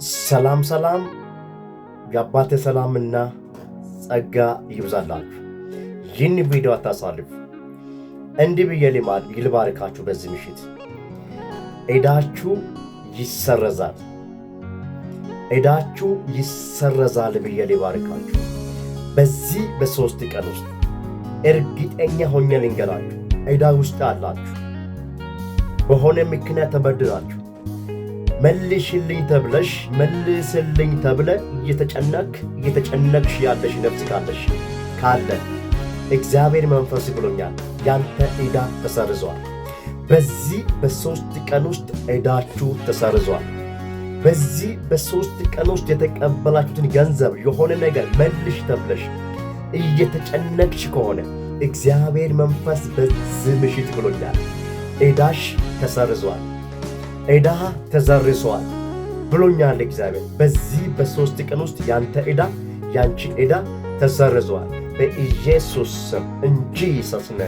ሰላም የአባቴ ሰላምና ጸጋ ይብዛላችሁ። ይህን ቪዲዮ አታሳልፉ። እንዲህ ብዬ ልባርካችሁ። በዚህ ምሽት ዕዳችሁ ይሰረዛል፣ ዕዳችሁ ይሰረዛል ብዬ ልባርካችሁ። በዚህ በሶስት ቀን ውስጥ እርግጠኛ ሆኜ ልንገራችሁ፣ ዕዳ ውስጥ አላችሁ፣ በሆነ ምክንያት ተበድራችሁ መልሽልኝ ተብለ እየተጨነቅሽ ያለሽ ነፍስ ካለ እግዚአብሔር መንፈስ ብሎኛል፣ ያንተ ዕዳ ተሰርዟል። በዚህ በሶስት ቀን ውስጥ ዕዳችሁ ተሰርዟል። በዚህ በሶስት ቀን ውስጥ የተቀበላችሁትን ገንዘብ የሆነ ነገር መልሽ ተብለሽ እየተጨነቅሽ ከሆነ እግዚአብሔር መንፈስ በዚህ ምሽት ብሎኛል፣ ዕዳሽ ተሰርዟል፣ ዕዳ ተዘርሷል ብሎኛል እግዚአብሔር። በዚህ በሶስት ቀን ውስጥ ያንተ ዕዳ ያንቺ ዕዳ ተሰርዟል በኢየሱስ ስም እንጂ ሰስነ